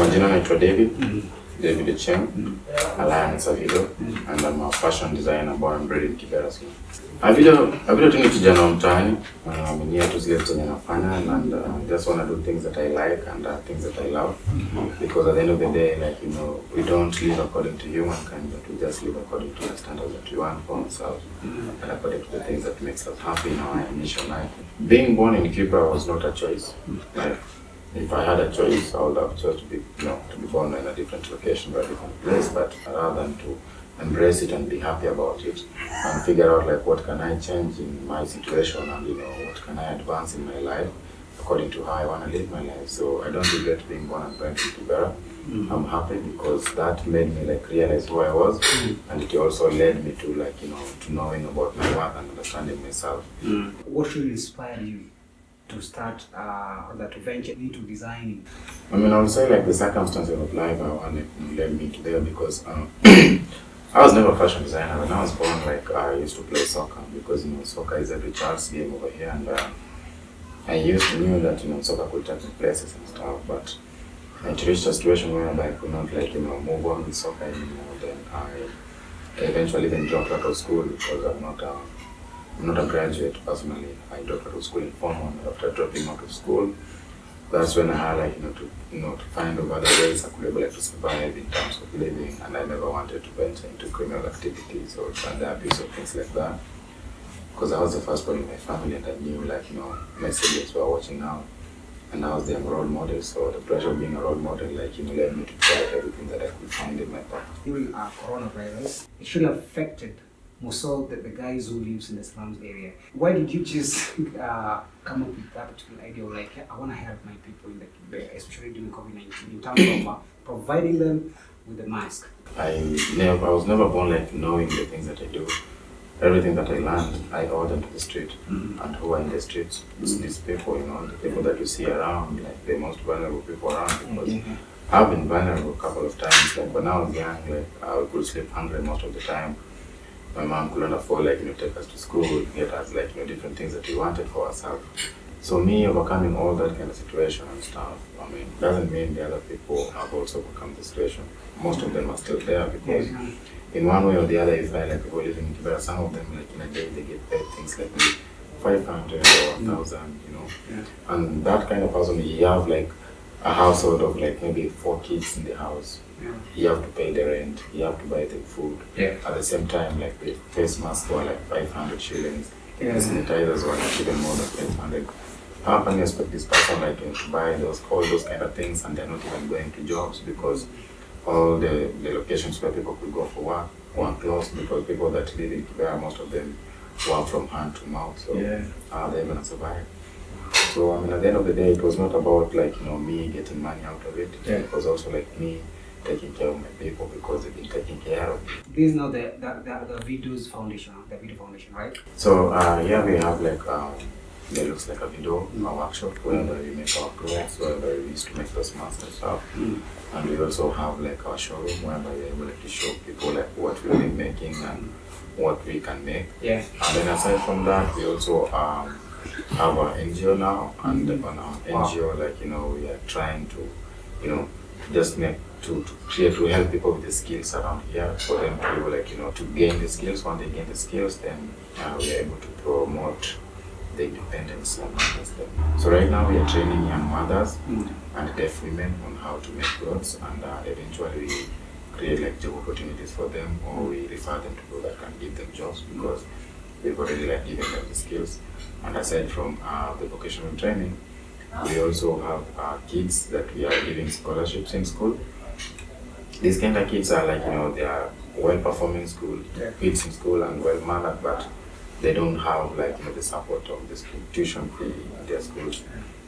Majina naitwa David Cheng, Alliance Avido, and I'm a fashion designer born and bred in Kibera. Avido tu ni kijana wa mtaani, mwenye tu zile zenye nafanya, and just want to do things that I like and things that I love, because at the end of the day, like, you know, we don't live according to humankind, but we just live according to the standards that we want for ourselves, and according to the things that makes us happy in our initial life. Being born in Kibera was not a choice. Like, if I had a choice, I would have chosen to be born in a different location, or a different place, but rather than to embrace it and be happy about it and figure out like what can I change in my situation, and what can I advance in my life according to how I want to live my life. So I don't regret being born and bred in Kibera. I'm happy because that made me like realize who I was, and it also led me to to knowing about my work and understanding myself. What should inspire you to start or to venture into designing? I mean, I would say like the circumstances of life led me to there, because I was never a fashion designer. When I was born, like I used to play soccer, because soccer is every child's game over here, and I used to knew that soccer could take me places and stuff, but it reached a situation where I could not move on with soccer anymore. Then I eventually then dropped out of school, because I'm not a graduate personally. I dropped out of school in Form 1. After dropping out of school, that's when I had to find other ways I could be able to survive in terms of living, and I never wanted to venture into criminal activities or child abuse or things like that, because I was the first one in my family, and I knew my siblings were watching out, and I was their role model. So the pressure of being a role model led me to try everything that I could find in my path. During coronavirus, it should have affected most of the guys who lives in the slums area. Why did you just come up with that particular idea of like, I want to help my people in the especially during COVID-19, in terms of providing them with the mask? I was never born like knowing the things that I do. Everything that I learned, I owe them to the street. And who are in the streets? It's these people, the people that you see around, like the most vulnerable people around. Because I've been vulnerable a couple of times. Like when I was young, like I could sleep hungry most of the time. My mom couldn't afford take us to school, get us different things that we wanted for ourselves. So me overcoming all that kind of situation and stuff, I mean, doesn't mean the other people have also overcome the situation. Most of them are still there, because in one way or the other, if I people living in Kibera, some of them in a day they get paid things like maybe 500 or 1,000, and that kind of person, you have a household of maybe 4 kids in the house. You have to pay the rent, you have to buy the food. At the same time, the face masks were 500 shillings. The sanitizers were even more than 500. How can you expect this person to buy all those kind of things, and they're not even going to jobs, because all the locations where people could go for work were closed, because people that live in Kibera, most of them work from hand to mouth. So how are they going to survive? So I mean, at the end of the day, it was not about me getting money out of it. It was also me taking care of my people, because they've been taking care of me. This is now the Video's foundation, the Video Foundation, right? So here we have it looks like a video, a workshop where we make our clothes, where we used to make those masks and stuff. And we also have our showroom where we're able to show people what we've been making and what we can make. And then aside from that, we also have our NGO now, and on our NGO, we are trying to, just to help people with the skills around here, for them to be able to gain the skills. When they gain the skills, then we are able to promote the independence amongst them. So right now we are training young mothers and deaf women on how to make clothes, and eventually we create job opportunities for them, or we refer them to people that can give them jobs, because we've already given them the skills. And aside from the vocational training, we also have kids that we are giving scholarships in school. These kind of kids are they are well-performing school kids in school and well-mannered, but they don't have the support of the school tuition fee in their schools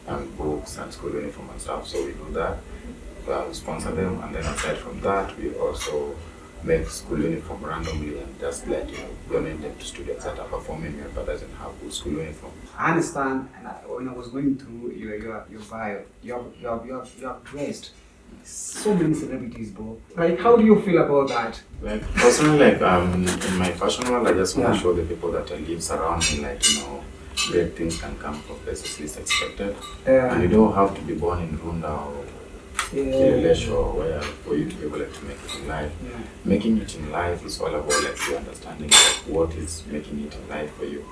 and books and school uniform and stuff. So we do that. We sponsor them, and then aside from that, we also make school uniform randomly and just donate them to students that are performing here but doesn't have good school uniform. I understand, and when I was going through your bio, you have dressed so many celebrities, bro. How do you feel about that? Personally, in my fashion world, I just want to show the people that lives around me, great things can come from places least expected. And you don't have to be born in Runda or clearly show where for you to be able like, to make it in life. Yeah. Making it in life is all about like you understanding like, what is making it in life for you.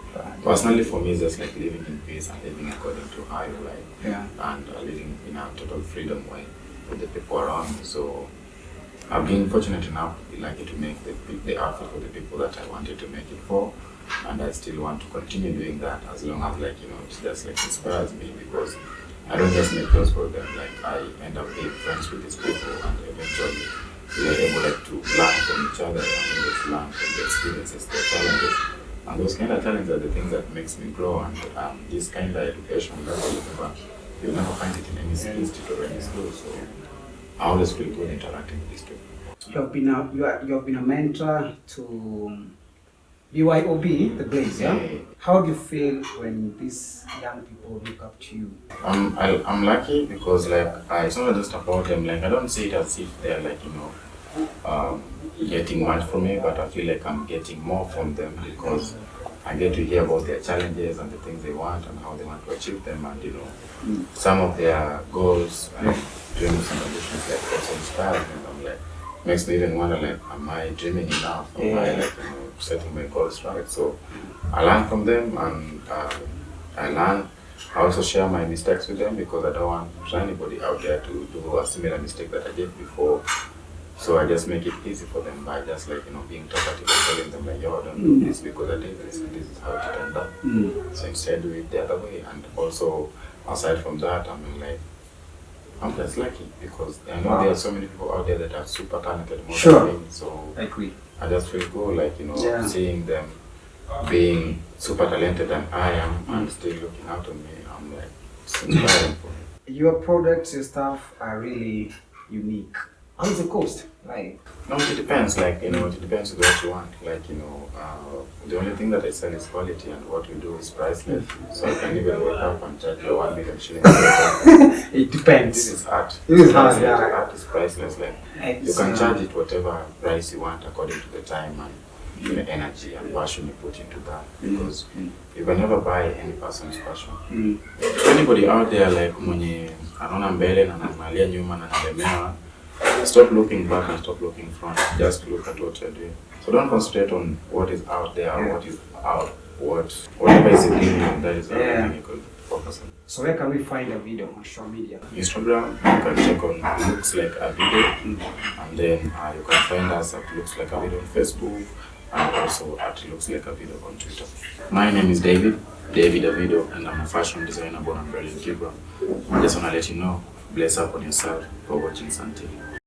Personally, for me, it's just like living in peace and living according to how you like, Yeah. and living in a total freedom way with the people around me. So I've been fortunate enough to be lucky to make the outfit for the people that I wanted to make it for, and I still want to continue doing that as long as like it just like inspires me, because I don't just make clothes for them. Like I end up being friends with these people, and eventually we're able like to learn from each other and get to learn from the experiences, the challenges, and those kind of challenges are the things that makes me grow. And this kind of education you'll never find it in any institute or any school. So I always feel good interacting with these people. You have been a mentor to BYOB, the Blaze, yeah? Yeah. How do you feel when these young people look up to you? I'm lucky because like it's not just about them. Like I don't see it as if they're like getting much from me, but I feel like I'm getting more from them because I get to hear about their challenges and the things they want and how they want to achieve them, and some of their goals and dreams and ambitions like also inspire me. I'm like makes me even wonder like, am I dreaming enough? Am I like setting my goals right? So I learn from them, and I also share my mistakes with them because I don't want anybody out there to do a similar mistake that I did before. So I just make it easy for them by just like being talkative and telling them like, yo, don't do this because I did this and this is how it turned out. So instead do it the other way. And also aside from that, I'm just lucky because I know there are so many people out there that are super talented more than me. So I agree. I just feel cool like seeing them being super talented than I am and still looking out on me. I'm like, it's inspiring for me. Your products, your stuff are really unique. How is the cost? Like, no, it depends. Like it depends on what you want. Like the only thing that I sell is quality, and what we do is priceless. So I can even wake up and charge you 1 million shillings. it depends. This is art. This is art. Yeah. Art is priceless. Like you can charge it whatever price you want according to the time and the energy and passion you put into that. Because you can never buy any person's passion. So anybody out there like mwenye anaona mbele na anaangalia nyuma na anaelemewa, stop looking back and stop looking front. Just look at what you're doing. So don't concentrate on what is out there, what is out, whatever is in you, that is everything you can focus on. So where can we find a video on social media? Instagram, you can check on Looks Like a Video, and then you can find us at Looks Like a Video on Facebook, and also at Looks Like a Video on Twitter. My name is David Davido, and I'm a fashion designer born and bred in Kibera. I just want to let you know, bless up on yourself for watching Sun TV.